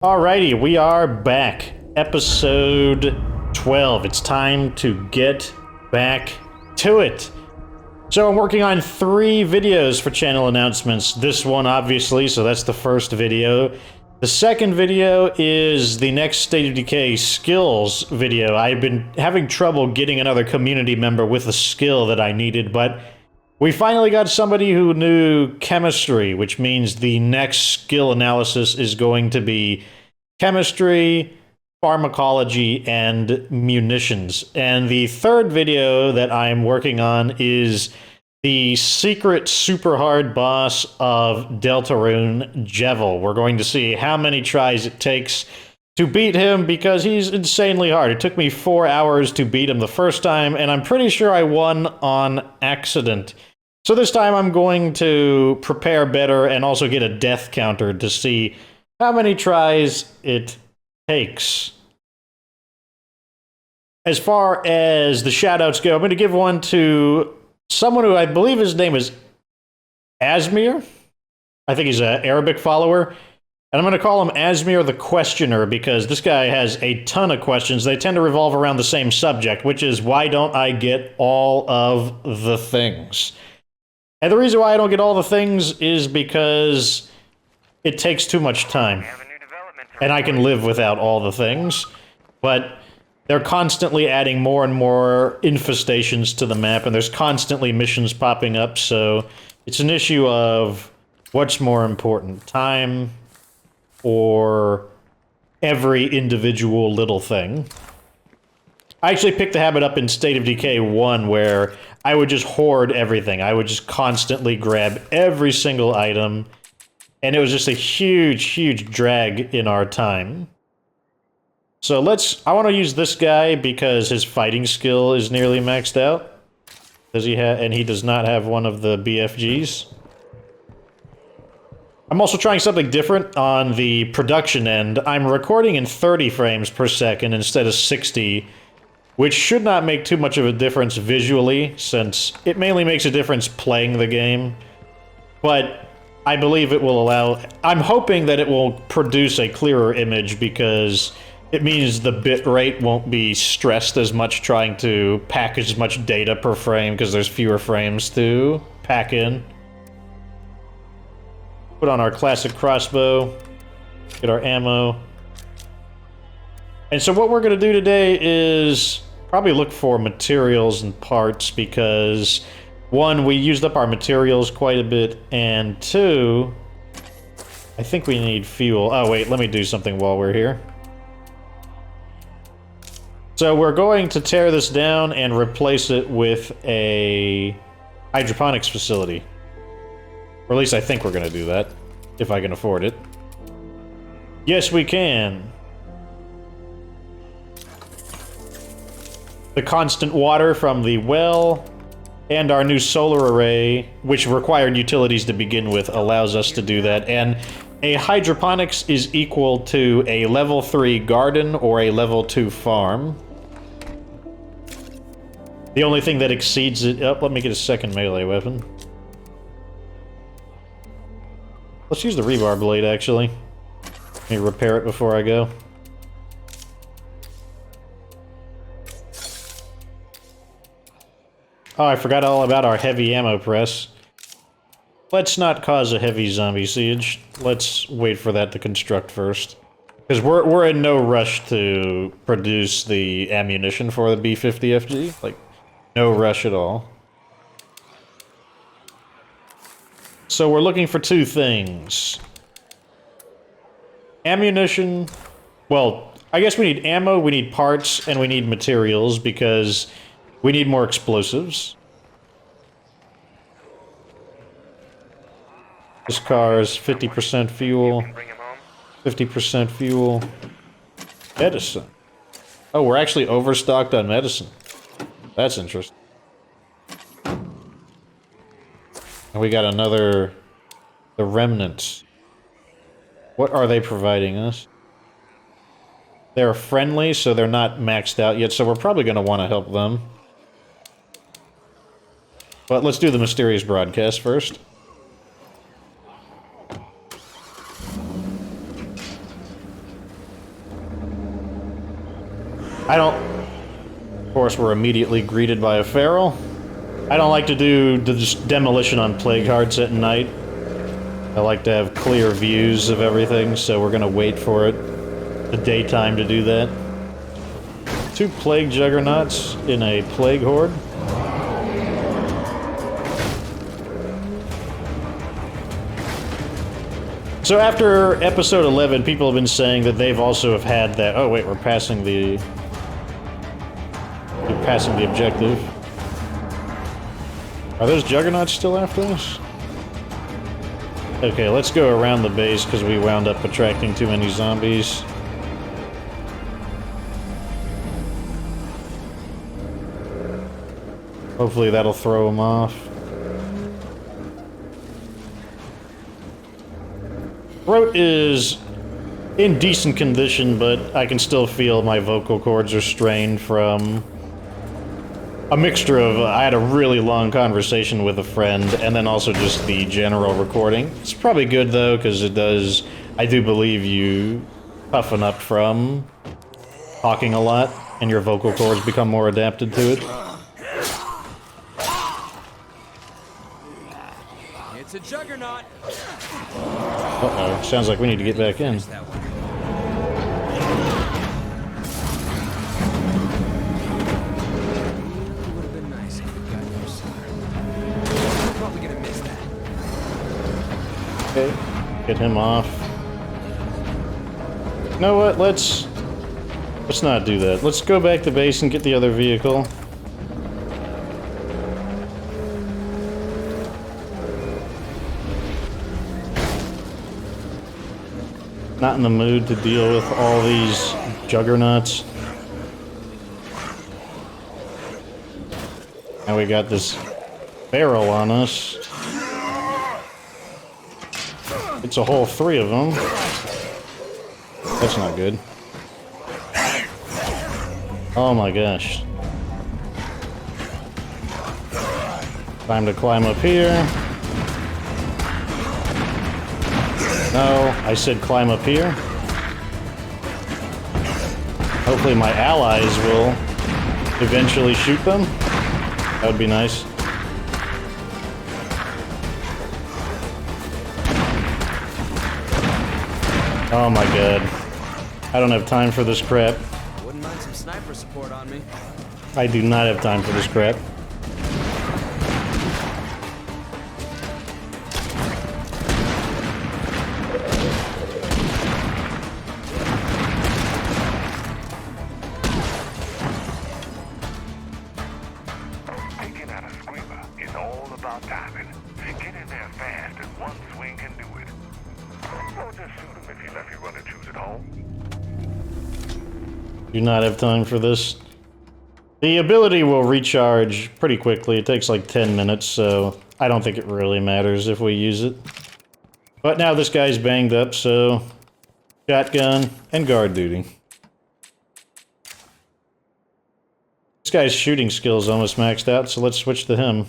Alrighty, we are back. Episode 12. It's time to get back to it. So I'm working on 3 videos for channel announcements. This one, obviously, so that's the first video. The second video is the next State of Decay skills video. I've been having trouble getting another community member with a skill that I needed, but we finally got somebody who knew chemistry, which means the next skill analysis is going to be chemistry, pharmacology, and munitions. And the third video that I'm working on is the secret super hard boss of Deltarune, Jevil. We're going to see how many tries it takes to beat him because he's insanely hard. It took me 4 hours to beat him the first time, and I'm pretty sure I won on accident. So this time I'm going to prepare better and also get a death counter to see how many tries it takes. As far as the shoutouts go, I'm going to give one to someone who I believe his name is Asmir. I think he's an Arabic follower. And I'm going to call him Asmir the Questioner because this guy has a ton of questions. They tend to revolve around the same subject, which is why don't I get all of the things? And the reason why I don't get all the things is because it takes too much time. And I can live without all the things. But they're constantly adding more and more infestations to the map, and there's constantly missions popping up, so it's an issue of what's more important, time or every individual little thing. I actually picked the habit up in State of Decay 1 where I would just hoard everything. I would just constantly grab every single item, and it was just a huge, huge drag in our time. So I want to use this guy because his fighting skill is nearly maxed out. And he does not have one of the BFGs. I'm also trying something different on the production end. I'm recording in 30 frames per second instead of 60, which should not make too much of a difference visually, since it mainly makes a difference playing the game. But I believe it will allow... I'm hoping that it will produce a clearer image because it means the bit rate won't be stressed as much trying to pack as much data per frame because there's fewer frames to pack in. Put on our classic crossbow, get our ammo. And so what we're going to do today is probably look for materials and parts because 1, we used up our materials quite a bit, and 2, I think we need fuel. Oh wait, let me do something while we're here. So we're going to tear this down and replace it with a hydroponics facility. Or at least I think we're going to do that, if I can afford it. Yes, we can. The constant water from the well and our new solar array, which required utilities to begin with, allows us to do that. And a hydroponics is equal to a level 3 garden or a level 2 farm. The only thing that exceeds it... Oh, let me get a second melee weapon. Let's use the rebar blade, actually. Let me repair it before I go. Oh, I forgot all about our heavy ammo press. Let's not cause a heavy zombie siege. Let's wait for that to construct first. Because we're in no rush to produce the ammunition for the B50FG. Like, no rush at all. So we're looking for 2 things. Ammunition... Well, I guess we need ammo, we need parts, and we need materials, because we need more explosives. This car is 50% fuel. 50% fuel. Medicine. Oh, we're actually overstocked on medicine. That's interesting. And we got another... The remnants. What are they providing us? They're friendly, so they're not maxed out yet, so we're probably going to want to help them. But let's do the mysterious broadcast first. I don't... Of course, we're immediately greeted by a feral. I don't like to do the demolition on plague hearts at night. I like to have clear views of everything, so we're gonna wait for it, the daytime, to do that. 2 plague juggernauts in a plague horde. So after episode 11, people have been saying that they've also have had that... Oh wait, we're passing the objective. Are those juggernauts still after us? Okay, let's go around the base because we wound up attracting too many zombies. Hopefully that'll throw them off. Throat is in decent condition, but I can still feel my vocal cords are strained from a mixture of, I had a really long conversation with a friend, and then also just the general recording. It's probably good, though, because it does, I do believe you toughen up from talking a lot, and your vocal cords become more adapted to it. It's a juggernaut! Uh-oh, sounds like we need to get back in. Okay, get him off. You know what, let's not do that. Let's go back to base and get the other vehicle. Not in the mood to deal with all these juggernauts. Now we got this barrel on us. It's a whole 3 of them. That's not good. Oh my gosh. Time to climb up here. No, I said climb up here. Hopefully my allies will eventually shoot them. That would be nice. Oh my god. I don't have time for this crap. Wouldn't mind some sniper support on me. I do not have time for this crap. Taking out a screamer is all about timing. Get in there fast and one swing can do it. Or just shoot him if you left your running shoes at home. Do not have time for this. The ability will recharge pretty quickly. It takes like 10 minutes, so I don't think it really matters if we use it. But now this guy's banged up, so shotgun and guard duty. This guy's shooting skills almost maxed out, so let's switch to him.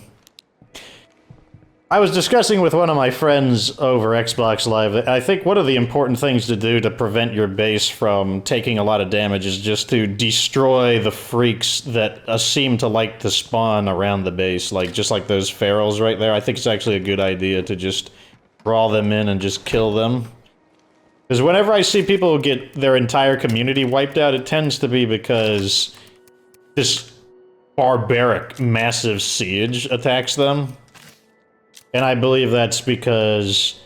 I was discussing with one of my friends over Xbox Live that I think one of the important things to do to prevent your base from taking a lot of damage is just to destroy the freaks that seem to like to spawn around the base, just like those ferals right there. I think it's actually a good idea to just draw them in and just kill them. Because whenever I see people get their entire community wiped out, it tends to be because this barbaric, massive siege attacks them. And I believe that's because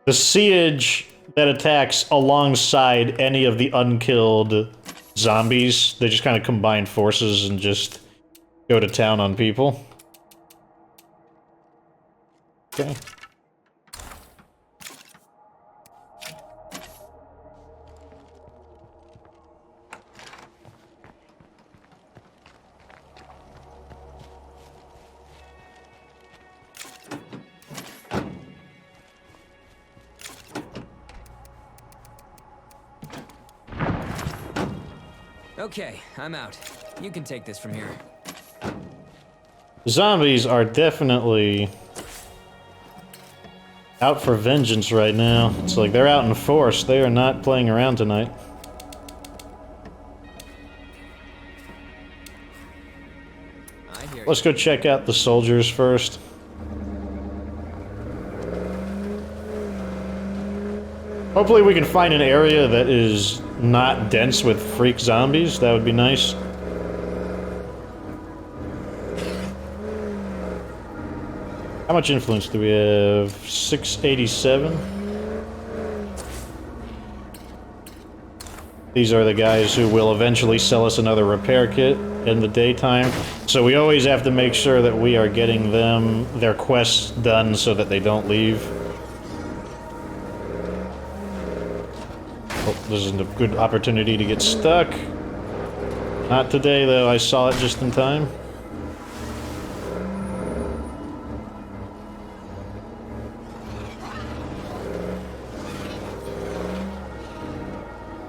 the siege that attacks alongside any of the unkilled zombies, they just kind of combine forces and just go to town on people. Okay. Okay, I'm out. You can take this from here. Zombies are definitely out for vengeance right now. It's like they're out in force. They are not playing around tonight. let's go check out the soldiers first. Hopefully we can find an area that is not dense with freak zombies. That would be nice. How much influence do we have? 687. These are the guys who will eventually sell us another repair kit in the daytime. So we always have to make sure that we are getting them their quests done so that they don't leave. Oh, this isn't a good opportunity to get stuck. Not today, though. I saw it just in time.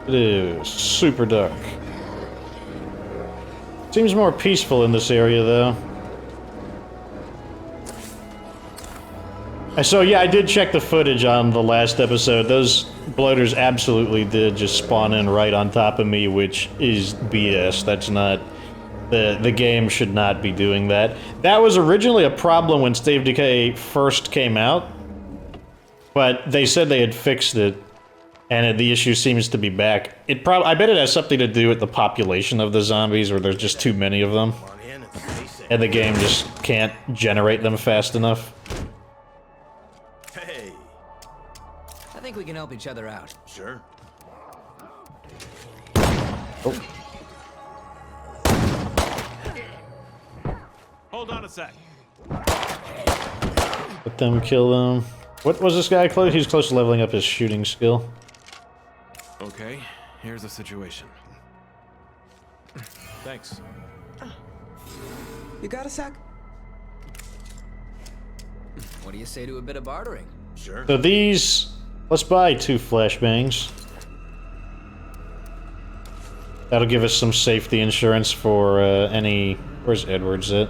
It is super dark. Seems more peaceful in this area, though. So yeah, I did check the footage on the last episode. Those bloaters absolutely did just spawn in right on top of me, which is BS. That's not... The game should not be doing that. That was originally a problem when State of Decay first came out, but they said they had fixed it, and the issue seems to be back. I bet it has something to do with the population of the zombies, where there's just too many of them, and the game just can't generate them fast enough. Hey. I think we can help each other out. Sure. Oh. Hold on a sec. Let them kill them. What was this guy close? He's close to leveling up his shooting skill. Okay, here's the situation. Thanks. You got a sec? What do you say to a bit of bartering? Sure. So these... Let's buy 2 flashbangs. That'll give us some safety insurance for any... Where's Edwards at?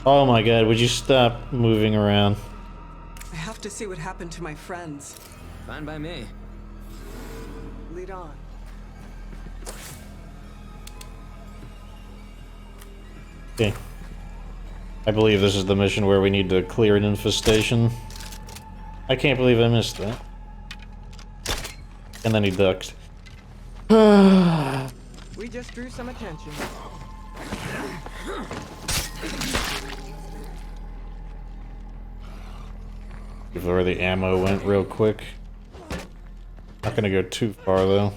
Oh my god, would you stop moving around? I have to see what happened to my friends. Fine by me. Lead on. Okay. I believe this is the mission where we need to clear an infestation. I can't believe I missed that. And then he ducked. We just drew some attention. Before the ammo went real quick. Not gonna go too far though.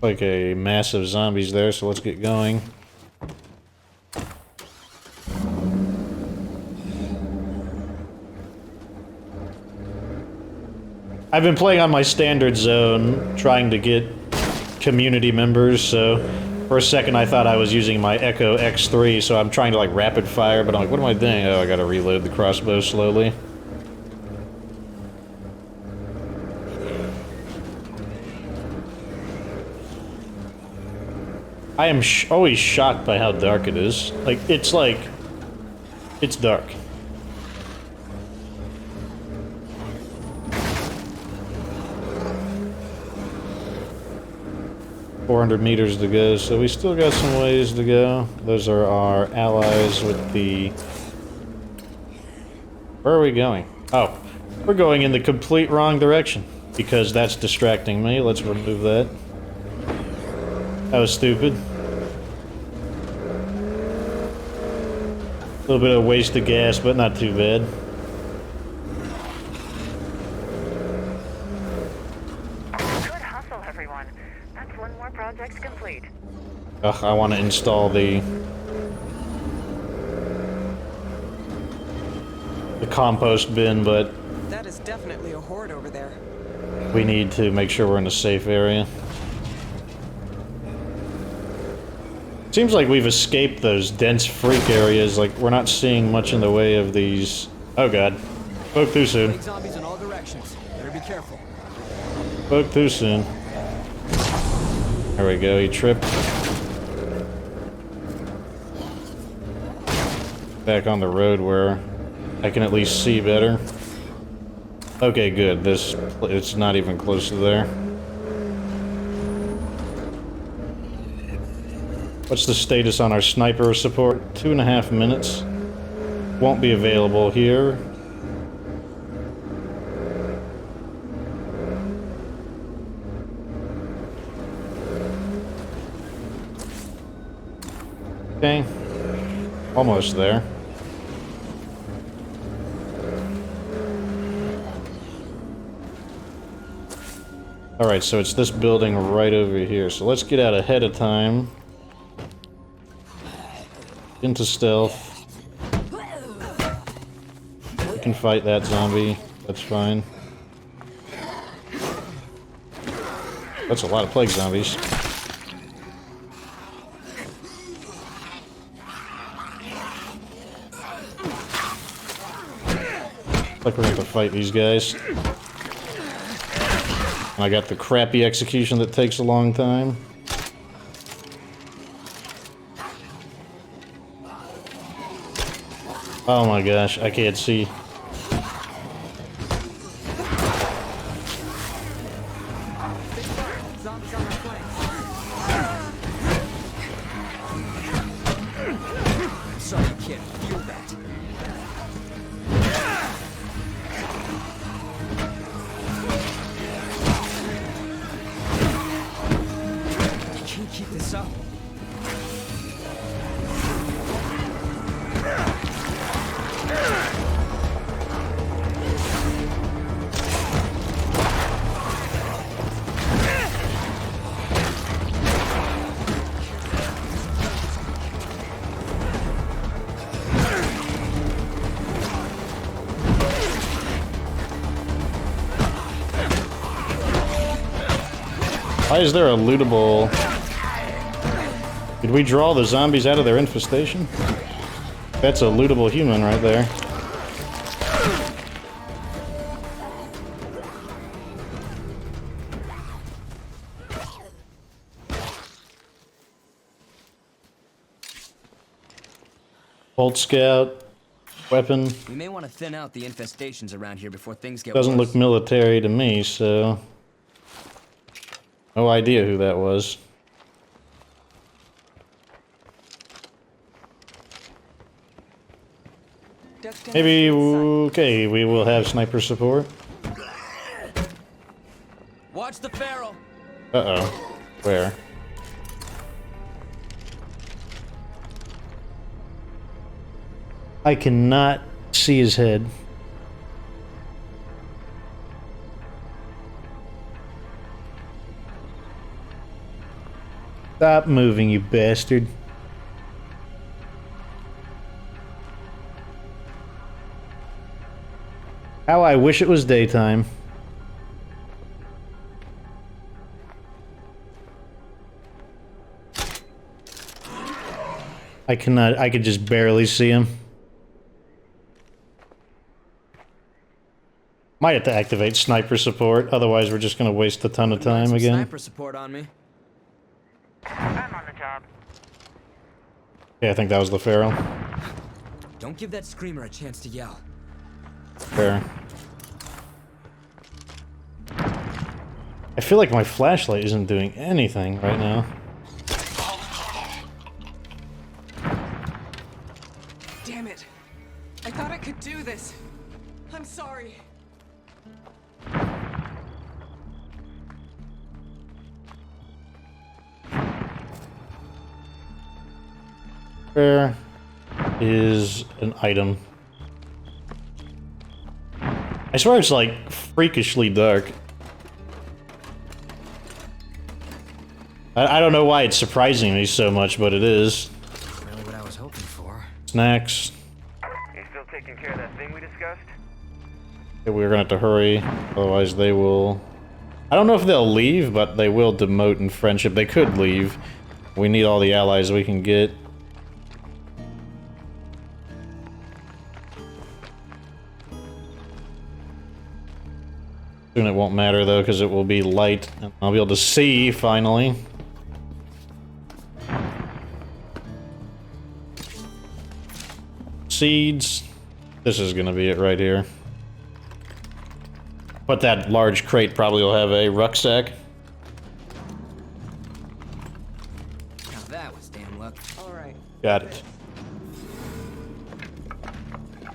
Like a massive zombies there, so let's get going. I've been playing on my standard zone, trying to get community members, so for a second I thought I was using my Echo X3, so I'm trying to like rapid fire, but I'm like, what am I doing? Oh, I gotta reload the crossbow slowly. I am always shocked by how dark it is. It's dark. $400 meters to go, so we still got some ways to go. Those are our allies with the... Where are we going? Oh, we're going in the complete wrong direction, because that's distracting me. Let's remove that. That was stupid. A little bit of waste of gas, but not too bad. Good hustle, everyone. That's one more project complete. Ugh, I want to install the compost bin, but That is definitely a horde over there. we need to make sure we're in a safe area. Seems like we've escaped those dense freak areas, like we're not seeing much in the way of these... Oh god. Spoke too soon. Big zombies in all directions. Better be careful. Spoke too soon. There we go, he tripped. Back on the road where I can at least see better. Okay, good. It's not even close to there. What's the status on our sniper support? 2.5 minutes. Won't be available here. Okay. Almost there. Alright, so it's this building right over here. So let's get out ahead of time. Into stealth. We can fight that zombie. That's fine. That's a lot of plague zombies. Like we're gonna have to fight these guys. I got the crappy execution that takes a long time. Oh my gosh, I can't see. Zombies on our flanks. Sorry, you can't feel that. You can't keep this up. Why is there a lootable... Did we draw the zombies out of their infestation? That's a lootable human right there. Bolt scout, weapon. We may want to thin out the infestations around here before things get Doesn't worse. look military to me, so... No idea who that was. Maybe, okay, we will have sniper support. Watch the feral. Uh-oh. Where? I cannot see his head. Stop moving, you bastard. How I wish it was daytime. I cannot, I could just barely see him. Might have to activate sniper support, otherwise we're just gonna waste a ton of time Some again. Sniper support on me. I'm on the job. Yeah, I think that was the feral. Don't give that screamer a chance to yell. Fair. I feel like my flashlight isn't doing anything right now. Damn it. I thought I could do this. I'm sorry. Where is an item? I swear it's like freakishly dark. I don't know why it's surprising me so much, but it is. Really what I was hoping for. Snacks. You still taking care of that thing we discussed? Yeah, we're gonna have to hurry, otherwise they will... I don't know if they'll leave, but they will demote in friendship. They could leave. We need all the allies we can get. Soon it won't matter though, because it will be light, and I'll be able to see, finally. Seeds. This is gonna be it right here. But that large crate probably will have a rucksack. Now that was damn Got it. I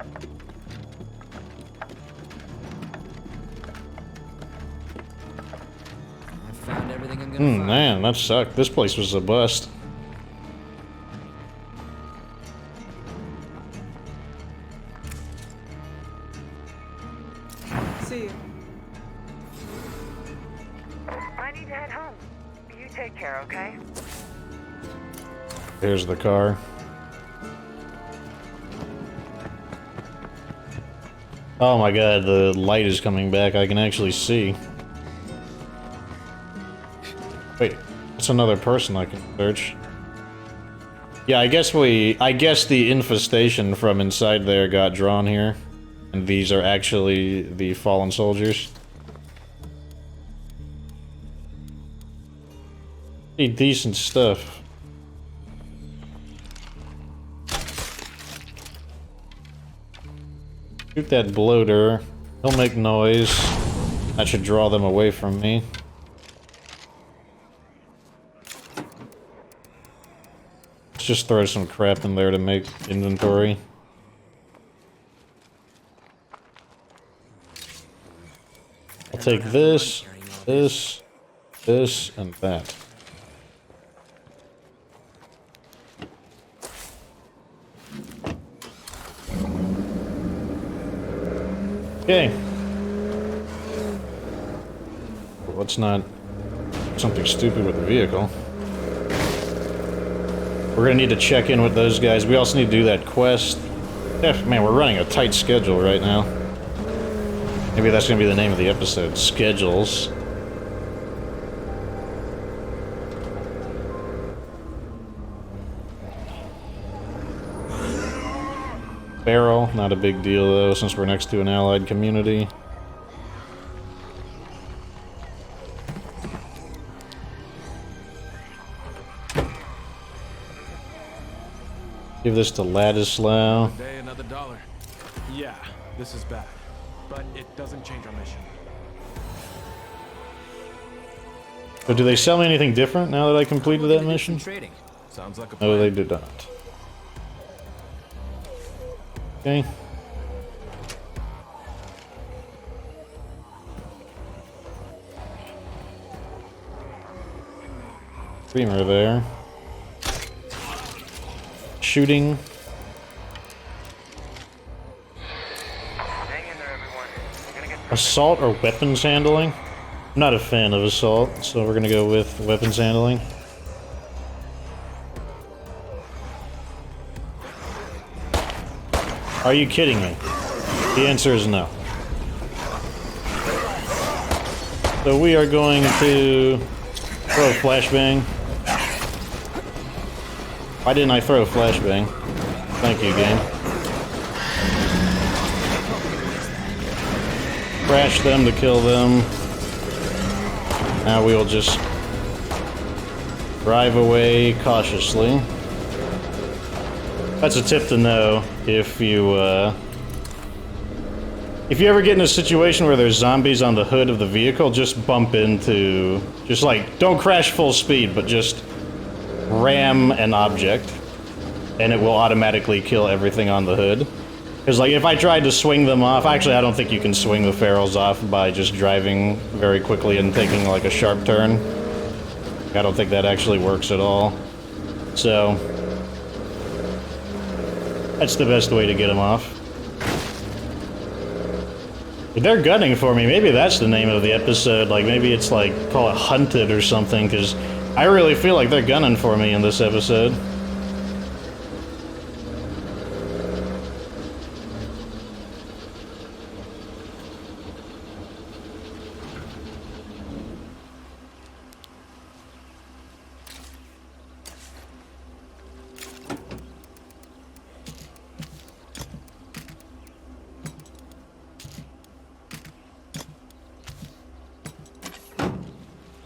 found everything I'm gonna find. Man, that sucked. This place was a bust. See you. I need to head home. You take care, okay? Here's the car. Oh my god, the light is coming back. I can actually see. Wait, that's another person I can search. Yeah, I guess the infestation from inside there got drawn here. And these are actually the fallen soldiers. Pretty decent stuff. Shoot that bloater. He'll make noise. That should draw them away from me. Let's just throw some crap in there to make inventory. I'll take this, this, this, and that. Okay. Well, let's not do something stupid with the vehicle. We're gonna need to check in with those guys. We also need to do that quest. Yeah, man, we're running a tight schedule right now. Maybe that's gonna be the name of the episode. Schedules. Barrel, not a big deal though, since we're next to an allied community. Give this to Ladislaw. Day, another $1. Yeah, this is bad. But it doesn't change our mission. But do they sell me anything different now that I completed that mission? Trading. Sounds like a plan. No, they did not. Okay. Streamer there. Shooting. Hang in there, everyone. We're gonna get Assault or weapons handling? I'm not a fan of assault, so we're gonna go with weapons handling. Are you kidding me? The answer is no. So we are going to throw a flashbang. Why didn't I throw a flashbang? Thank you, game. Crash them to kill them. Now we will just drive away cautiously. That's a tip to know if you ever get in a situation where there's zombies on the hood of the vehicle, just bump into, just like, don't crash full speed, but just ram an object, and it will automatically kill everything on the hood. Because, like, if I tried to swing them off, actually, I don't think you can swing the ferals off by just driving very quickly and taking, like, a sharp turn. I don't think that actually works at all. So that's the best way to get them off. If they're gunning for me, maybe that's the name of the episode. Like, maybe it's like, call it Hunted or something, because I really feel like they're gunning for me in this episode.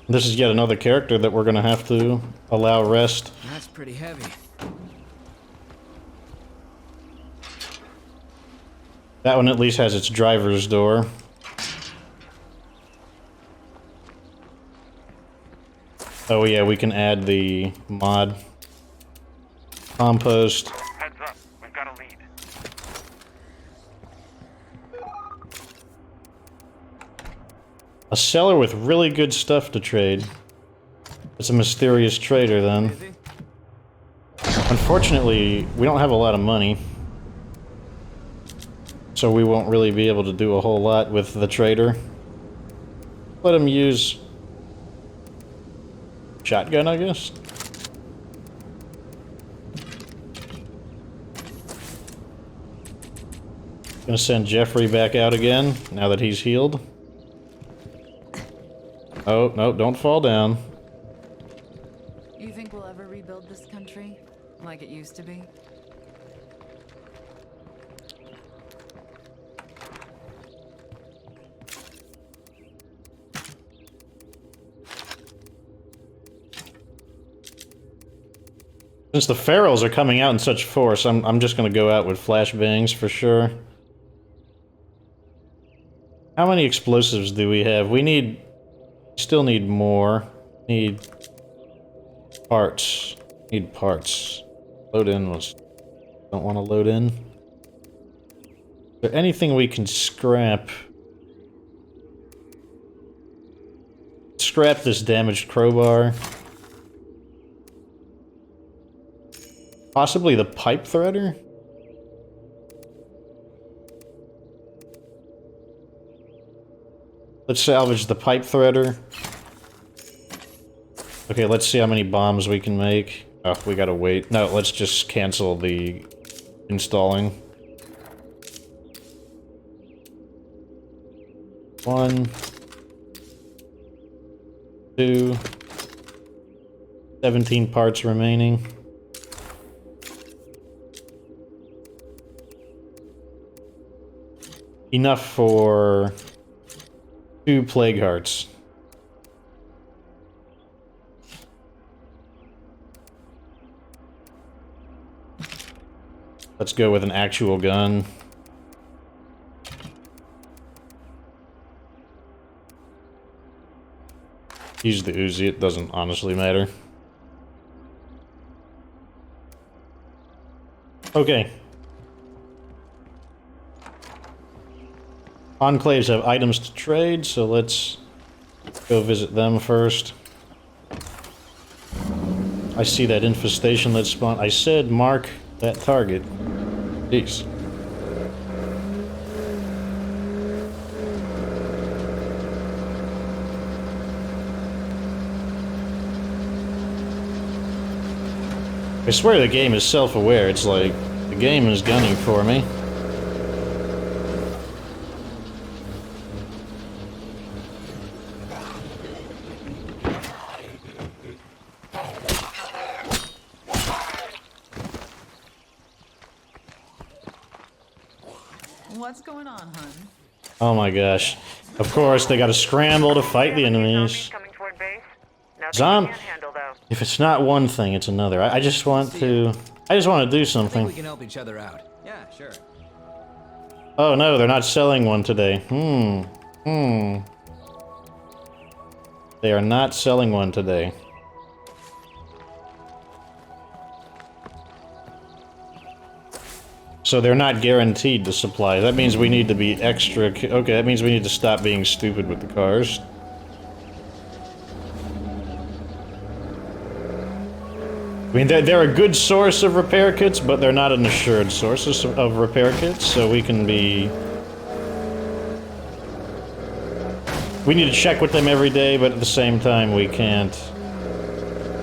This is yet another character that we're gonna have to allow rest. That's pretty heavy. That one at least has its driver's door. Oh yeah, we can add the mod. Compost. Heads up, we've got a lead. A seller with really good stuff to trade. It's a mysterious trader then. Busy? Unfortunately, we don't have a lot of money. So we won't really be able to do a whole lot with the trader. Let him use shotgun, I guess. Gonna send Jeffrey back out again, now that he's healed. Oh, no, don't fall down. You think we'll ever rebuild this country like it used to be? Since the ferals are coming out in such force, I'm just gonna go out with flashbangs for sure. How many explosives do we have? We still need more. Need parts. Need parts. Load in was... Don't want to load in. Is there anything we can scrap? Scrap this damaged crowbar. Possibly the pipe threader? Let's salvage the pipe threader. Okay, let's see how many bombs we can make. Oh, we gotta wait. No, let's just cancel the installing. 1, 2, 17 parts remaining. Enough for 2 plague hearts. Let's go with an actual gun. Use the Uzi, it doesn't honestly matter. Okay. Enclaves have items to trade, so let's go visit them first. I see that infestation that spawned. I said mark that target. Jeez. I swear the game is self-aware. It's like, the game is gunning for me. What's going on, hun? Oh my gosh. Of course, they gotta scramble to fight the enemies. Zombies coming toward base. Nothing Zom- we can't handle, though. If it's not one thing, it's another. I just want to... I just want to do I think we something. can help each other out. Yeah, sure. Oh no, they're not selling one today. They are not selling one today. So they're not guaranteed to supply. That means we need to be extra... Okay, that means we need to stop being stupid with the cars. I mean, they're a good source of repair kits, but they're not an assured source of repair kits, so we can be... We need to check with them every day, but at the same time, we can't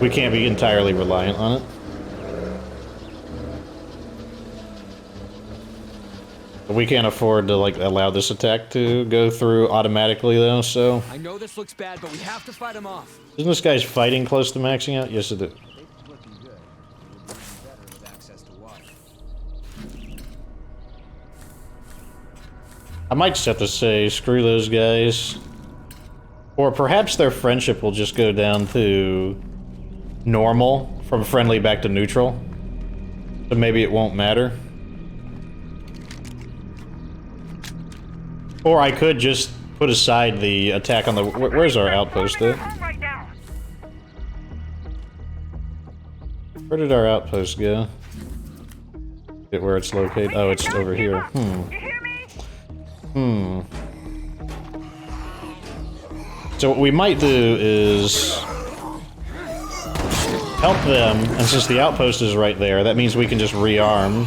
be entirely reliant on it. We can't afford to, like, allow this attack to go through automatically, though, so... I know this looks bad, but we have to fight him off. Isn't this guy's fighting close to maxing out? Yes, it is. Looking good. It would be better with access to water. I might just have to say, screw those guys. Or perhaps their friendship will just go down to... normal, from friendly back to neutral. So maybe it won't matter. Or I could just put aside the attack on the... Where's our outpost, though? Right now. Where did our outpost go? Get where it's located. Oh, it's over here. So what we might do is help them, and since the outpost is right there, that means we can just rearm.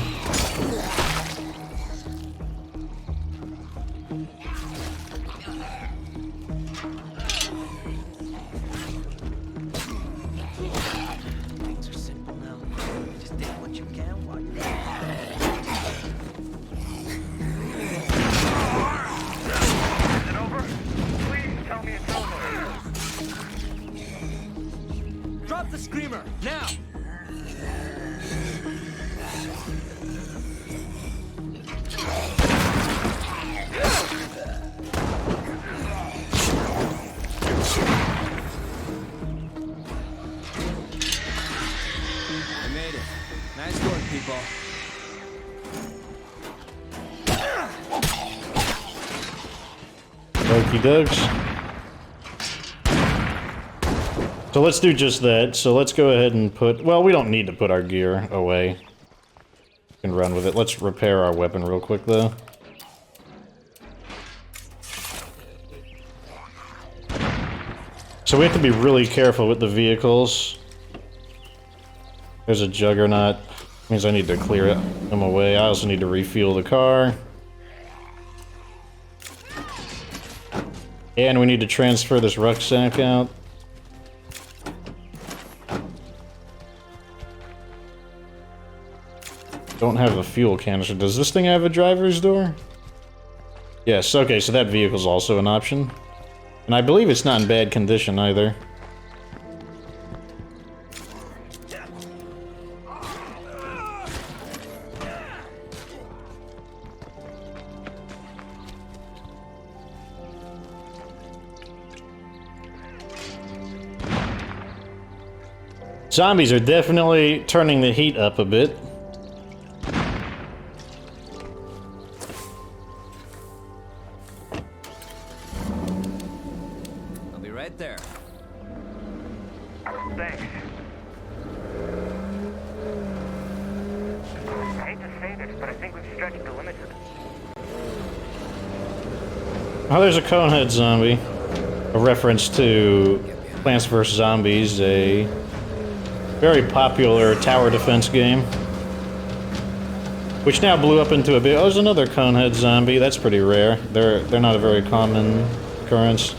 Drop the screamer, now! I made it. Nice work, people. Okie dokes. So let's do just that. So let's go ahead and put... Well, we don't need to put our gear away. We can run with it. Let's repair our weapon real quick, though. So we have to be really careful with the vehicles. There's a juggernaut. Means I need to clear them away. I also need to refuel the car. And we need to transfer this rucksack out. Don't have a fuel canister. Does this thing have a driver's door? Yes, okay, so that vehicle's also an option. And I believe it's not in bad condition either. Zombies are definitely turning the heat up a bit. I'll be right there. Thanks. I hate to say this, but I think we've stretched the limits of it. Oh, there's a conehead zombie. A reference to Plants vs. Zombies, a very popular tower defense game. Which now blew up into a bit. Oh, there's another conehead zombie. That's pretty rare. They're not a very common occurrence.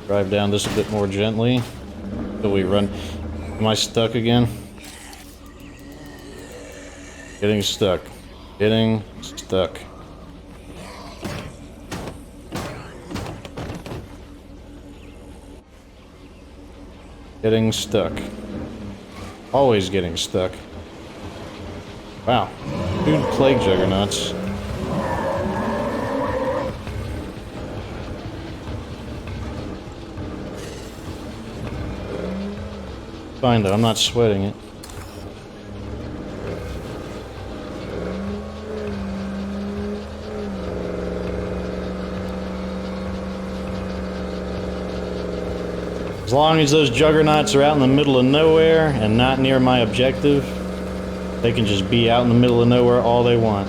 Drive down this a bit more gently until we run. Am I stuck again? Getting stuck. Getting stuck. Getting stuck. Always getting stuck. Wow. Dude, plague juggernauts. Fine though, I'm not sweating it. As long as those juggernauts are out in the middle of nowhere and not near my objective, they can just be out in the middle of nowhere all they want.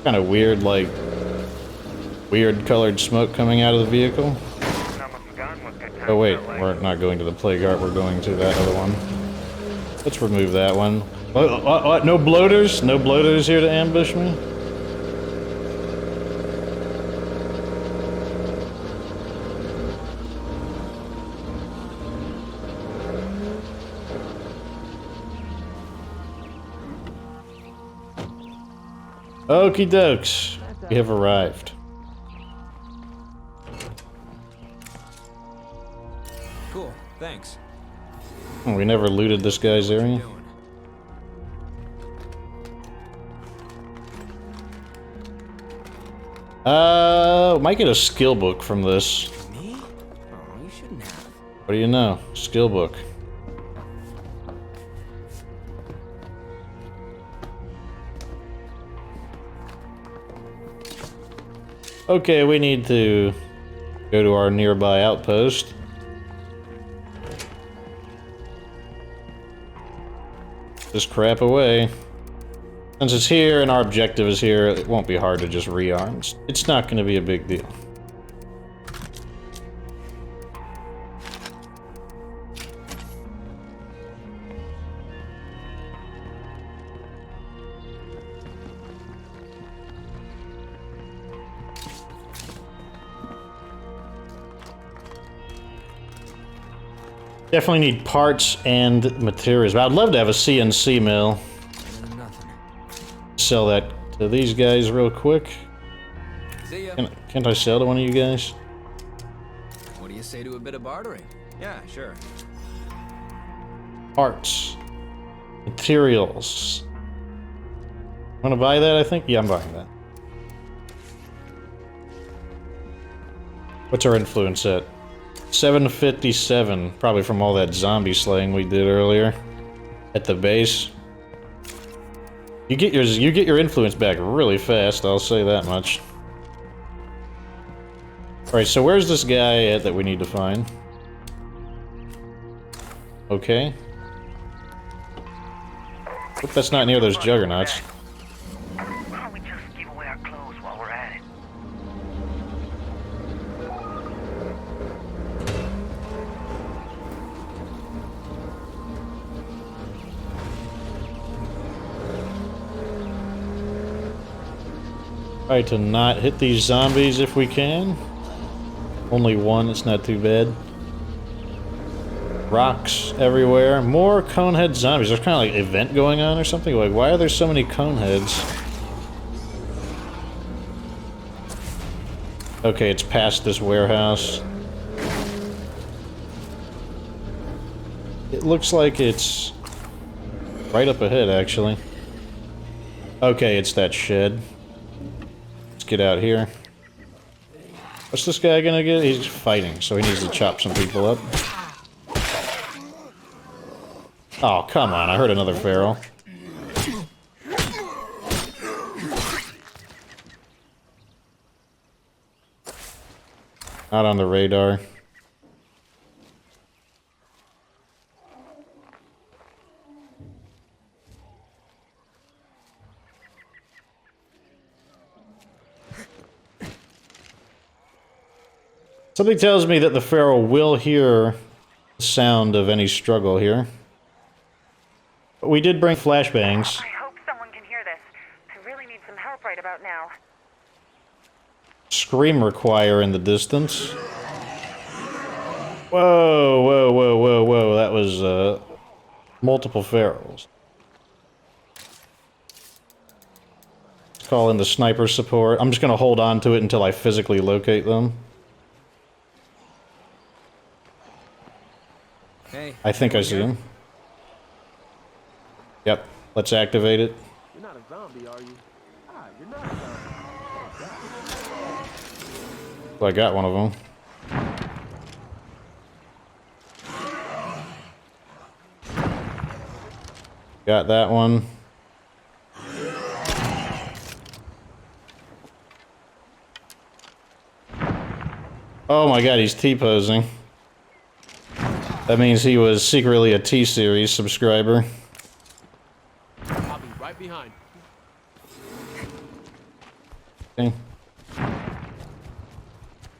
Kind of weird, like, weird colored smoke coming out of the vehicle. Oh wait, we're not going to the plague art, we're going to that other one. Let's remove that one. What? No bloaters? No bloaters here to ambush me? Okie dokes, we have arrived. Cool, thanks. We never looted this guy's area. Might get a skill book from this. Me? Oh, you shouldn't have. What do you know? Skill book. Okay, we need to go to our nearby outpost. This crap away. Since it's here and our objective is here, it won't be hard to just rearm. It's not going to be a big deal. Definitely need parts and materials. But I'd love to have a CNC mill. Nothing. Sell that to these guys real quick. See ya. Can't I sell to one of you guys? What do you say to a bit of bartering? Yeah, sure. Parts. Materials. Wanna buy that, I think? Yeah, I'm buying that. What's our influence at? 757, probably from all that zombie slaying we did earlier at the base. You get your influence back really fast, I'll say that much. Alright, so where's this guy at that we need to find? Okay. Hope that's not near those juggernauts. Why don't we just give away our clothes while we're at it? Try to not hit these zombies if we can. Only one, it's not too bad. Rocks everywhere. More conehead zombies. There's kind of like an event going on or something. Like, why are there so many coneheads? Okay, it's past this warehouse. It looks like it's right up ahead, actually. Okay, it's that shed. Let's get out here. What's this guy gonna get? He's fighting, so he needs to chop some people up. Oh, come on, I heard another feral. Not on the radar. Something tells me that the feral will hear the sound of any struggle here. But we did bring flashbangs. I hope someone can hear this. I really need some help right about now. Scream require in the distance. Whoa, whoa, whoa, whoa, whoa. That was, multiple ferals. Let's call in the sniper support. I'm just gonna hold on to it until I physically locate them. Hey. I think I see him. Yep, let's activate it. You're not a zombie, are you? Ah, you're not a zombie. Well, I got one of them. Got that one. Oh my god, he's T-posing. That means he was secretly a T-Series subscriber. I'll be right behind. Okay.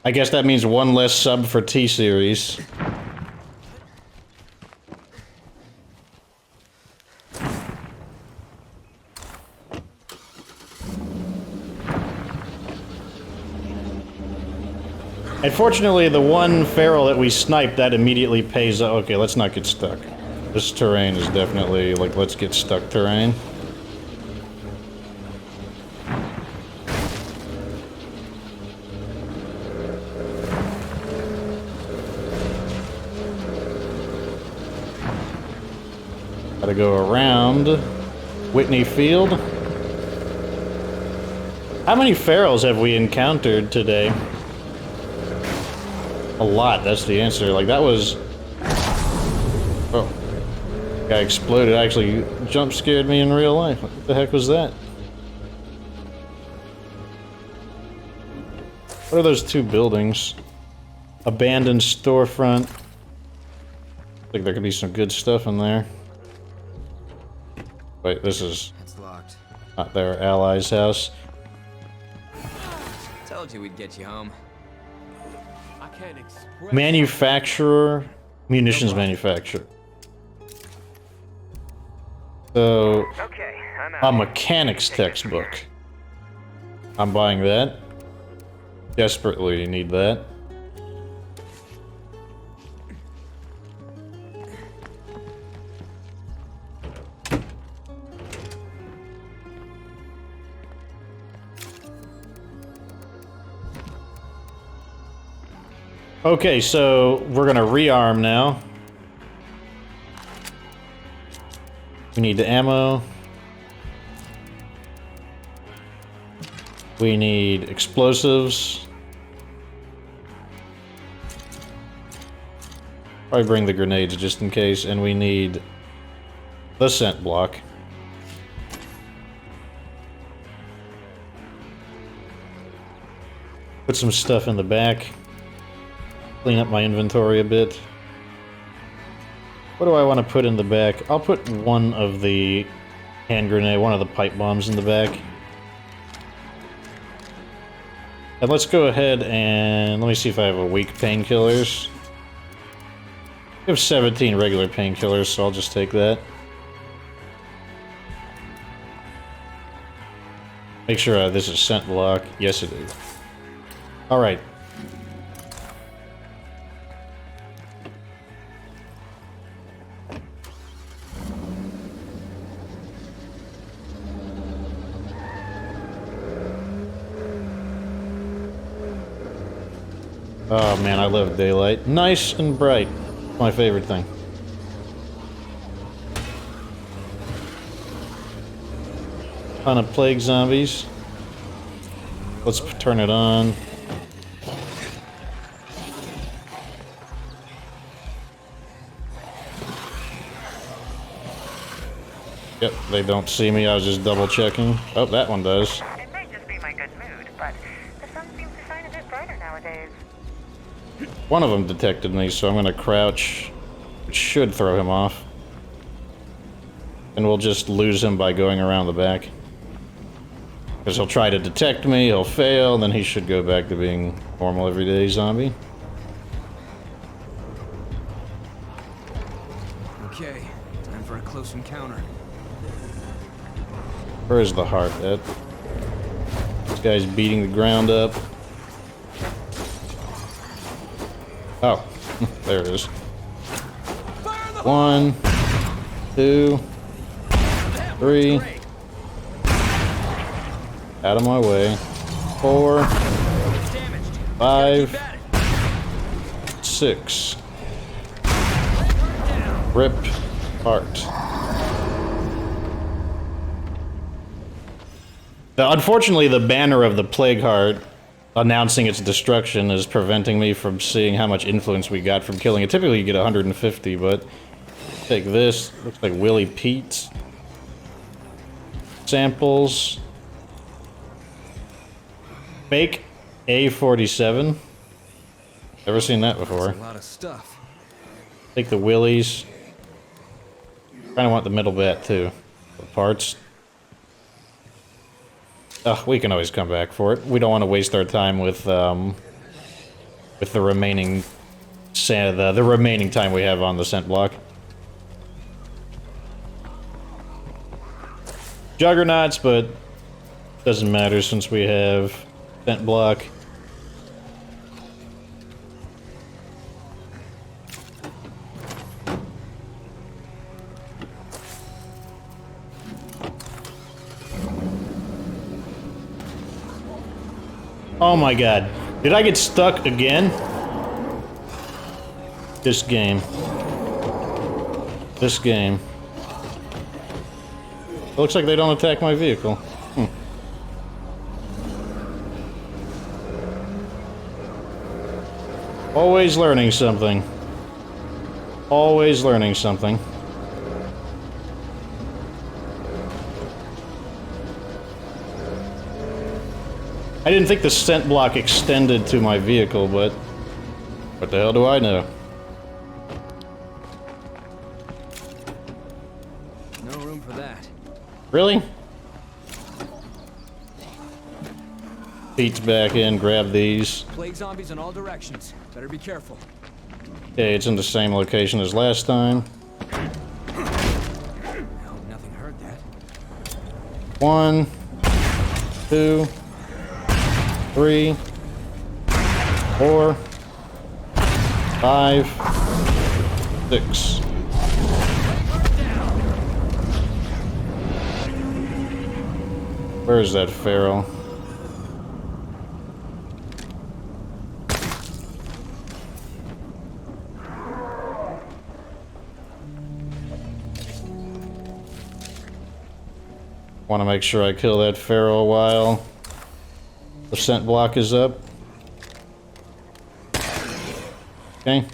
I guess that means one less sub for T-Series. Unfortunately, the one feral that we sniped, that immediately pays up. Okay, let's not get stuck. This terrain is definitely, like, let's get stuck terrain. Gotta go around Whitney Field. How many ferals have we encountered today? A lot, that's the answer. Like, that was... Oh. Guy exploded. Actually jump scared me in real life. What the heck was that? What are those two buildings? Abandoned storefront. I think there could be some good stuff in there. Wait, this is It's locked. not their ally's house. Told you we'd get you home. I can't express. Manufacturer, munitions manufacturer. So, Okay, I'm a out. mechanics textbook. I'm buying that. Desperately need that. Okay, so we're gonna rearm now. We need the ammo. We need explosives. Probably bring the grenades just in case, and we need the scent block. Put some stuff in the back. Clean up my inventory a bit. What do I want to put in the back? I'll put one of the hand grenade, one of the pipe bombs in the back. And let's go ahead and let me see if I have a weak painkillers. I have 17 regular painkillers, so I'll just take that. Make sure this is scent block. Yes, it is. Alright. Oh man, I love daylight. Nice and bright. My favorite thing. Ton of plague zombies. Let's turn it on. Yep, they don't see me. I was just double checking. Oh, that one does. It may just be my good mood, but the sun seems to shine a bit brighter nowadays. One of them detected me, so I'm gonna crouch. It should throw him off. And we'll just lose him by going around the back. Because he'll try to detect me, he'll fail, and then he should go back to being normal everyday zombie. Okay, time for a close encounter. Where is the heart at? This guy's beating the ground up. Oh, there it is. 1, 2, 3. Out of my way. 4, 5, 6. Rip heart. Unfortunately, the banner of the Plague Heart announcing its destruction is preventing me from seeing how much influence we got from killing it. Typically you get 150, but take this. Looks like Willie Pete. Samples. Fake A47. Never seen that before. That's a lot of stuff. Take the Willies. Kinda want the middle bat too. The parts. We can always come back for it. We don't want to waste our time with the remaining the remaining time we have on the scent block. Juggernauts, but doesn't matter since we have scent block. Oh my god. Did I get stuck again? This game. This game. It looks like they don't attack my vehicle. Always learning something. Always learning something. I didn't think the scent block extended to my vehicle, but what the hell do I know? No room for that. Really? Feet's back in, grab these. Plague zombies in all directions. Better be careful. Okay, it's in the same location as last time. I hope nothing heard that. 1, 2, 3, 4, 5, 6. Where is that feral? Want to make sure I kill that feral while the scent block is up. Okay.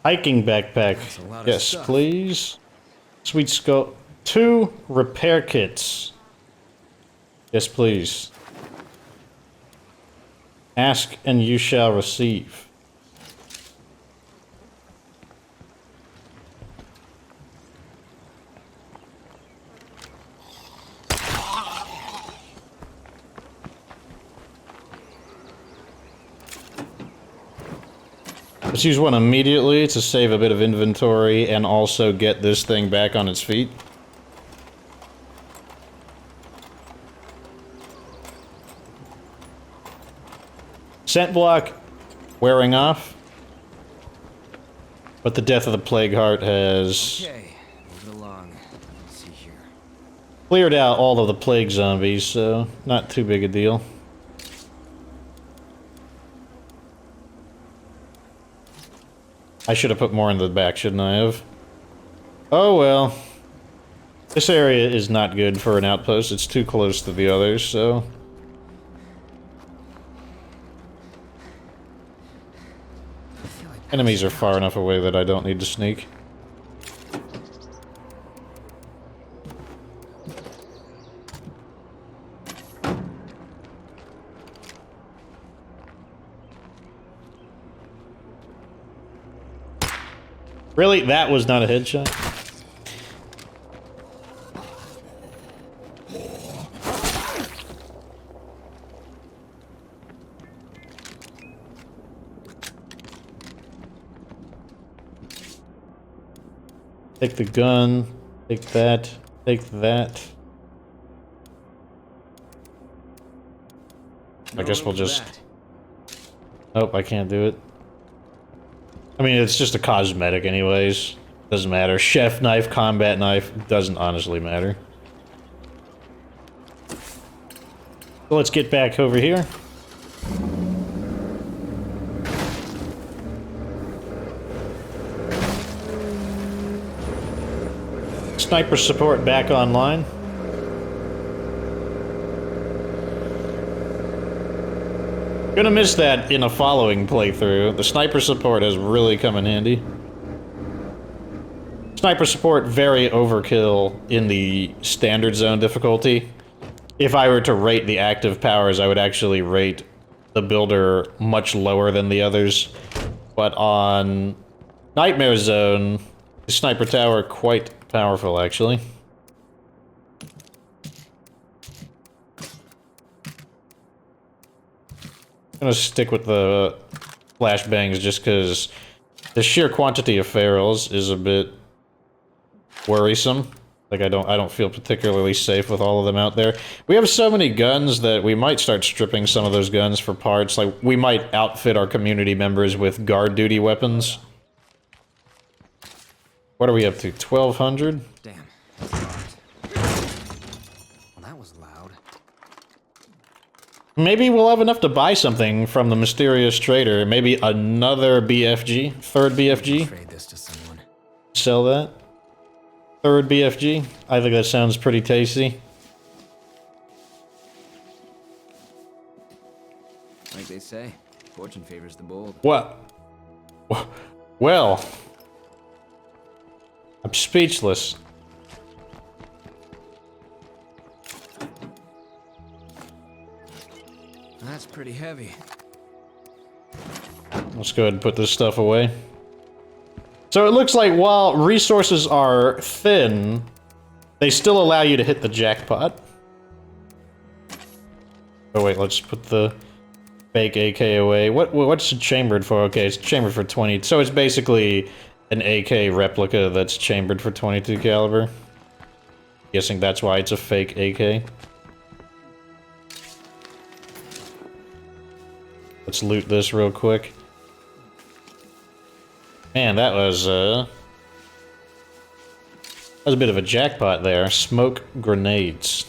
Hiking backpack. Yes, stuff. please. Sweet skull. 2 repair kits. Yes, please. Ask and you shall receive. Let's use one immediately to save a bit of inventory and also get this thing back on its feet. Scent block wearing off, but the death of the plague heart has Okay, move it along. Let's see here. cleared out all of the plague zombies, so not too big a deal. I should have put more in the back, shouldn't I have? Oh well. This area is not good for an outpost. It's too close to the others, so... Enemies are far enough away that I don't need to sneak. Really? That was not a headshot? Take the gun, take that, take that. I guess we'll just... Nope, I can't do it. I mean, it's just a cosmetic anyways. Doesn't matter. Chef knife, combat knife, doesn't honestly matter. So let's get back over here. Sniper support back online. Gonna miss that in a following playthrough. The sniper support has really come in handy. Sniper support very overkill in the standard zone difficulty. If I were to rate the active powers, I would actually rate the builder much lower than the others. But on Nightmare Zone, the sniper tower quite powerful actually. I'm gonna stick with the flashbangs just because the sheer quantity of ferals is a bit worrisome. Like I don't feel particularly safe with all of them out there. We have so many guns that we might start stripping some of those guns for parts. Like we might outfit our community members with guard duty weapons. What are we up to? 1,200? Damn. Well, that was loud. Maybe we'll have enough to buy something from the mysterious trader. Maybe another BFG, third BFG. Trade this to someone. Sell that. Third BFG. I think that sounds pretty tasty. they say, fortune favors the bold. What? Well, I'm speechless. That's pretty heavy. Let's go ahead and put this stuff away. So it looks like while resources are thin, they still allow you to hit the jackpot. Oh wait, let's put the fake AK away. What's it chambered for? Okay, it's chambered for 20. So it's basically an AK replica that's chambered for 22 caliber. Guessing that's why it's a fake AK. Let's loot this real quick. Man, that was a bit of a jackpot there. Smoke grenades.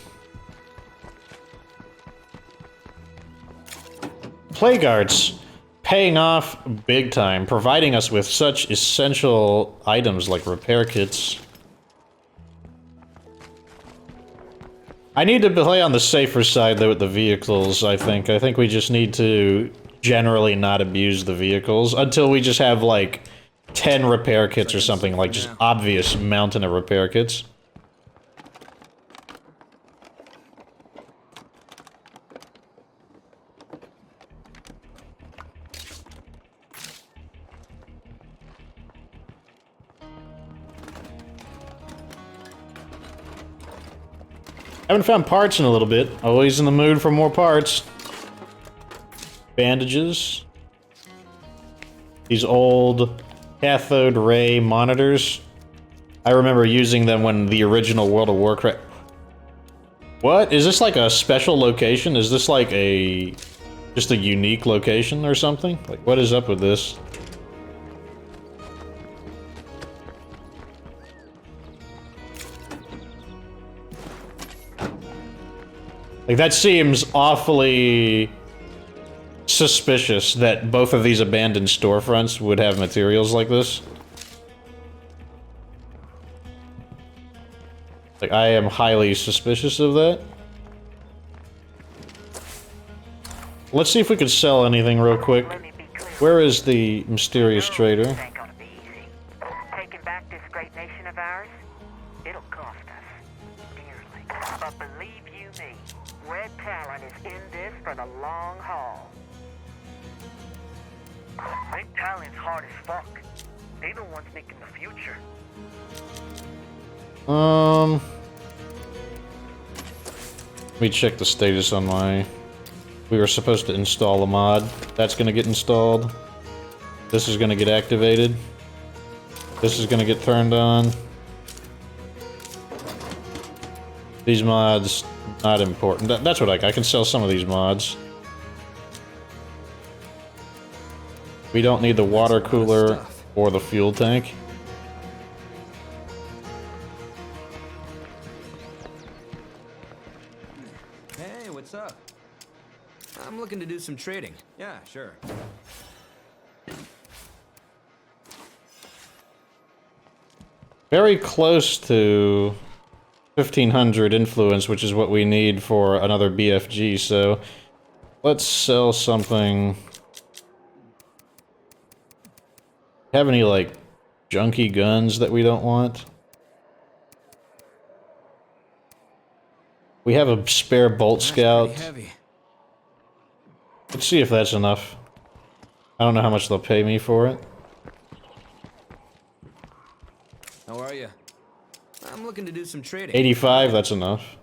Plague Arts paying off big time, providing us with such essential items like repair kits. I need to play on the safer side though with the vehicles, I think. I think we just need to generally not abuse the vehicles until we just have like 10 repair kits or something, like just obvious mountain of repair kits. Haven't found parts in a little bit. Always in the mood for more parts. Bandages. These old cathode ray monitors. I remember using them when the original World of Warcraft... What? Is this like a special location? Is this like a... just a unique location or something? Like, what is up with this? Like, that seems awfully suspicious that both of these abandoned storefronts would have materials like this. Like, I am highly suspicious of that. Let's see if we can sell anything real quick. Where is the mysterious trader? Ain't gonna be easy. Taking back this great nation of ours, it'll cost us dearly. But believe you me, Red Talon is in this for the long haul. Red Talon's hard as fuck. They the ones making the future. Let me check the status on my... We were supposed to install a mod. That's gonna get installed. This is gonna get activated. This is gonna get turned on. These mods, not important. That's what I can sell some of these mods. We don't need the water cooler or the fuel tank. Hey, what's up? I'm looking to do some trading. Yeah, sure. Very close to 1500 influence, which is what we need for another BFG, so let's sell something. Have any, like, junky guns that we don't want? We have a spare bolt scout. Heavy. Let's see if that's enough. I don't know how much they'll pay me for it. How are you? I'm looking to do some trading. 85, that's enough.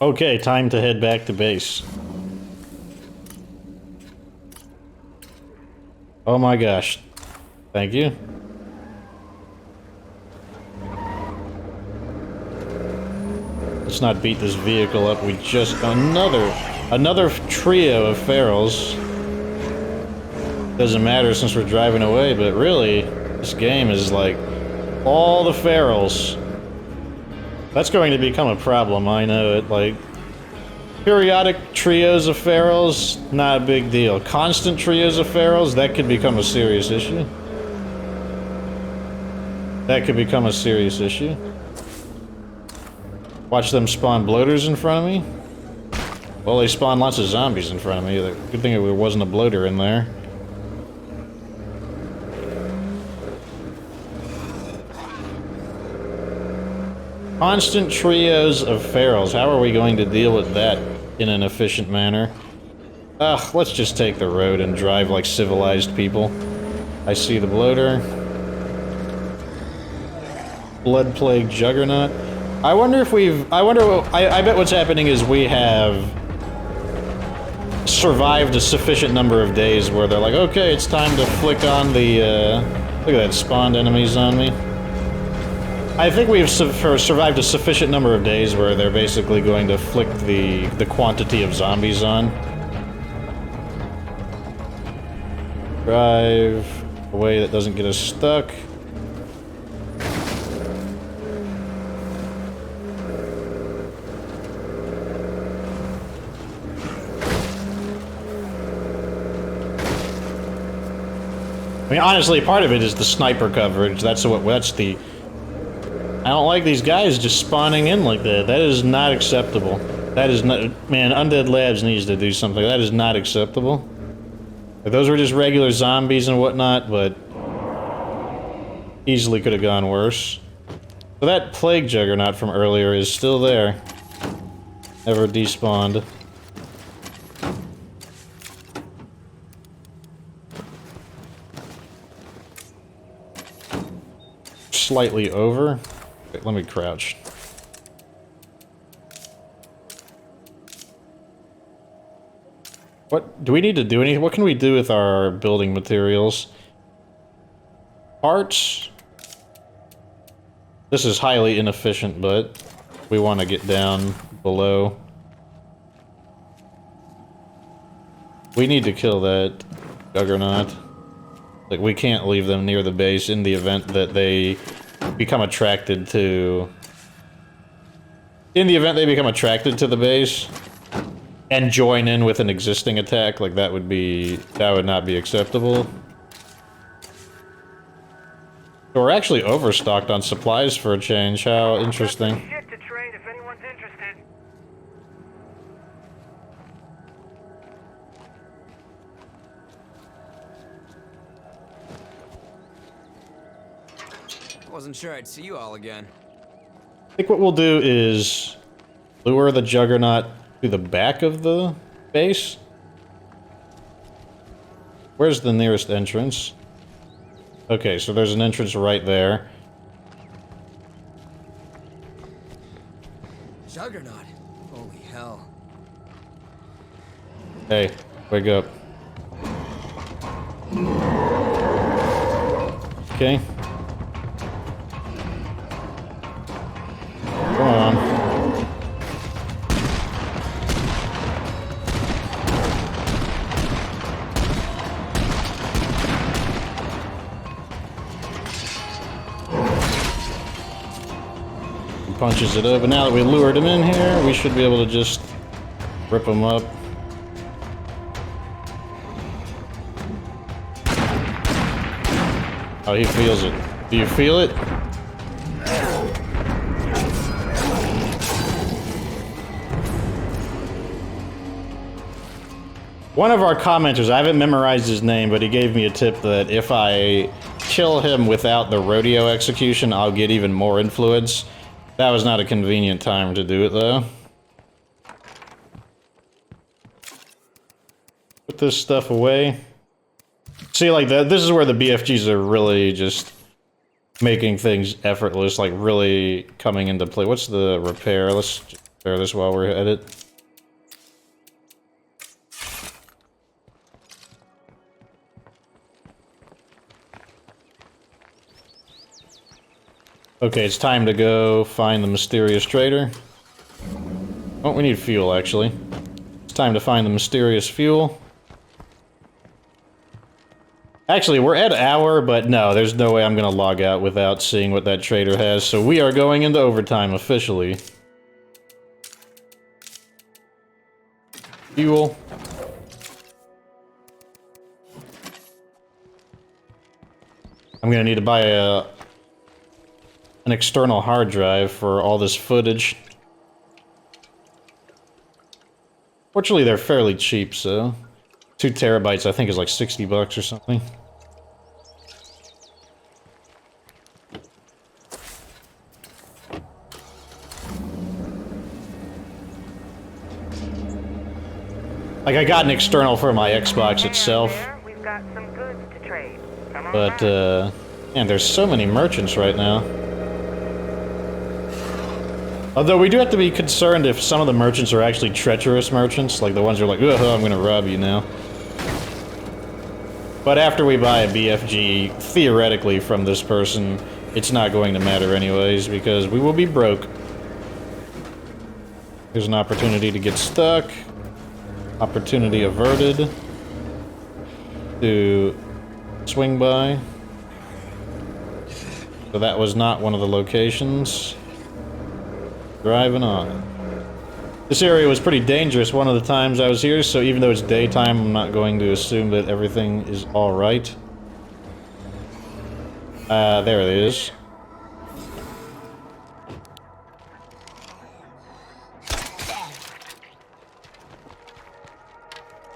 Okay, time to head back to base. Oh my gosh. Thank you. Let's not beat this vehicle up. We just... Another trio of ferals. Doesn't matter since we're driving away, but really, this game is like all the ferals. That's going to become a problem, I know it. Like, periodic trios of ferals, not a big deal. Constant trios of ferals, that could become a serious issue. That could become a serious issue. Watch them spawn bloaters in front of me? Well, they spawned lots of zombies in front of me. Good thing there wasn't a bloater in there. Constant trios of ferals. How are we going to deal with that in an efficient manner? Ugh, let's just take the road and drive like civilized people. I see the bloater. Blood Plague Juggernaut. I wonder if we've... I bet what's happening is we have survived a sufficient number of days where they're like, okay, it's time to flick on the, look at that, spawned enemies on me. I think we've survived a sufficient number of days where they're basically going to flick the quantity of zombies on. Drive a way that doesn't get us stuck. I mean, honestly, part of it is the sniper coverage. That's the... I don't like these guys just spawning in like that. That is not acceptable. That is not... Man, Undead Labs needs to do something. That is not acceptable. Like, those were just regular zombies and whatnot, but... easily could have gone worse. So that Plague Juggernaut from earlier is still there. Never despawned. Slightly over. Wait, let me crouch. What do we need to do? Anything? What can we do with our building materials? Parts. This is highly inefficient, but we want to get down below. We need to kill that Juggernaut. Like, we can't leave them near the base in the event that they become attracted to... In the event they become attracted to the base and join in with an existing attack, like, that would not be acceptable. So we're actually overstocked on supplies for a change. How interesting. Shit to trade if anyone's interested. Wasn't sure I'd see you all again. I think what we'll do is lure the Juggernaut to the back of the base. Where's the nearest entrance? Okay, so there's an entrance right there. Juggernaut. Holy hell. Hey, wake up. Okay. Come on. He punches it over. Now that we lured him in here, we should be able to just rip him up. Oh, he feels it. Do you feel it? One of our commenters, I haven't memorized his name, but he gave me a tip that if I kill him without the rodeo execution, I'll get even more influence. That was not a convenient time to do it, though. Put this stuff away. See, like, this is where the BFGs are really just making things effortless, like, really coming into play. What's the repair? Let's just repair this while we're at it. Okay, it's time to go find the mysterious trader. Oh, we need fuel, actually. It's time to find the mysterious fuel. Actually, we're at hour, but no, there's no way I'm gonna log out without seeing what that trader has, so we are going into overtime officially. Fuel. I'm gonna need to buy an external hard drive for all this footage. Fortunately, they're fairly cheap, so 2 terabytes I think is like $60 or something. Like, I got an external for my Xbox itself, We've got some goods to trade. Come on but, by. man, there's so many merchants right now. Although we do have to be concerned if some of the merchants are actually treacherous merchants, like the ones who are like, oh, I'm gonna rob you now. But after we buy a BFG, theoretically, from this person, it's not going to matter anyways, because we will be broke. There's an opportunity to get stuck. Opportunity averted. To swing by. So that was not one of the locations. Driving on. This area was pretty dangerous one of the times I was here, so even though it's daytime, I'm not going to assume that everything is alright. There it is.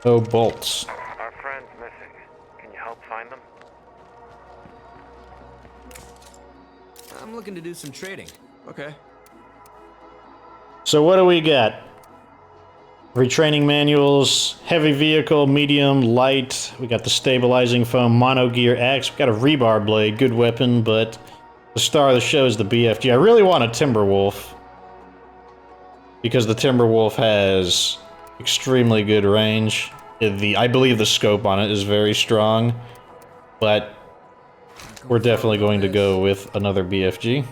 Oh, bolts. Our friend's missing. Can you help find them? I'm looking to do some trading. Okay. So what do we got? Retraining manuals, heavy vehicle, medium, light. We got the stabilizing foam, mono gear axe. We got a rebar blade, good weapon, but the star of the show is the BFG. I really want a Timberwolf, because the Timberwolf has extremely good range. I believe the scope on it is very strong, but we're definitely going to go with another BFG.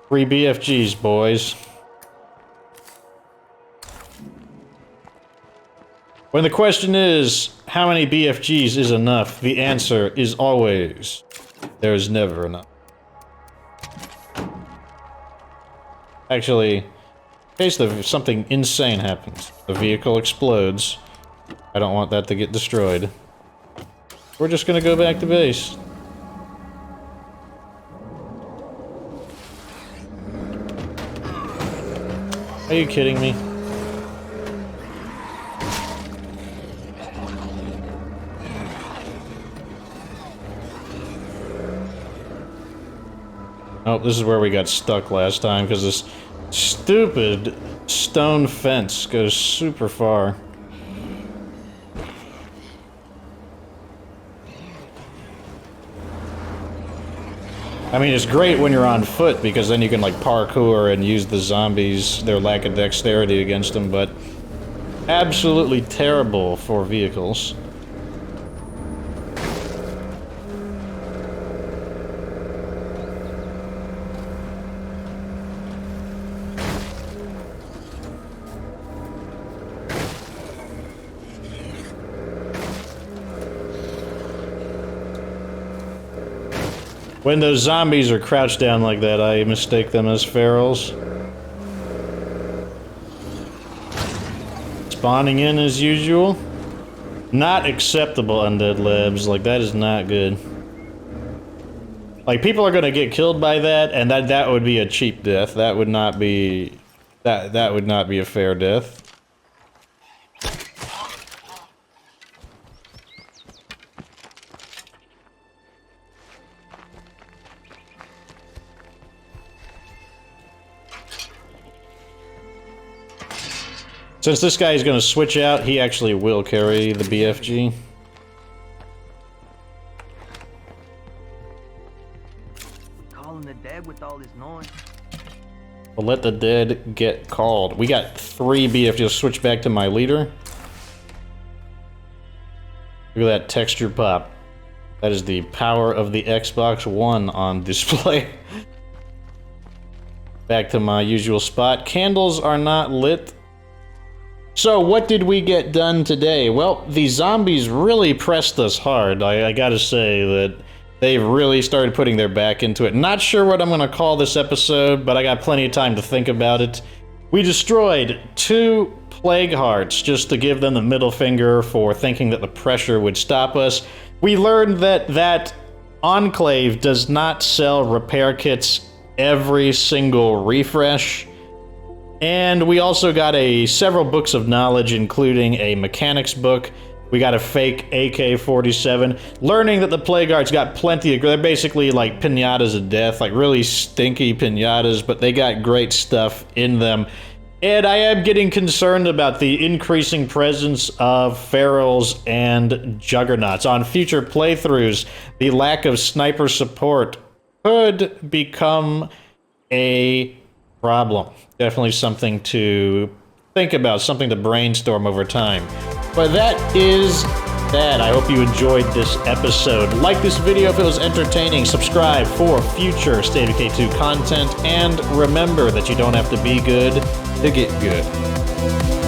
3 BFGs, boys. When the question is, how many BFGs is enough? The answer is always, there is never enough. Actually, in case something insane happens, the vehicle explodes, I don't want that to get destroyed. We're just gonna go back to base. Are you kidding me? Oh, this is where we got stuck last time, because this stupid stone fence goes super far. I mean, it's great when you're on foot, because then you can, like, parkour and use the zombies, their lack of dexterity against them, but absolutely terrible for vehicles. When those zombies are crouched down like that, I mistake them as ferals. Spawning in as usual. Not acceptable, Undead Labs. Like, that is not good. Like, people are gonna get killed by that, and that would be a cheap death. That would not be... That would not be a fair death. Since this guy is going to switch out, he actually will carry the BFG. Calling the dead with all this noise. We'll let the dead get called. We got 3 BFGs. Switch back to my leader. Look at that texture pop. That is the power of the Xbox One on display. Back to my usual spot. Candles are not lit. So, what did we get done today? Well, the zombies really pressed us hard. I gotta say that they've really started putting their back into it. Not sure what I'm gonna call this episode, but I got plenty of time to think about it. We destroyed 2 plague hearts just to give them the middle finger for thinking that the pressure would stop us. We learned that Enclave does not sell repair kits every single refresh. And we also got several books of knowledge, including a mechanics book. We got a fake AK-47. Learning that the Plague Arts got plenty of... They're basically like pinatas of death, like really stinky pinatas, but they got great stuff in them. And I am getting concerned about the increasing presence of ferals and juggernauts. On future playthroughs, the lack of sniper support could become a problem. Definitely something to think about, something to brainstorm over time. But that is that. I hope you enjoyed this episode. Like this video if it was entertaining. Subscribe for future State of Decay 2 content. And remember that you don't have to be good to get good.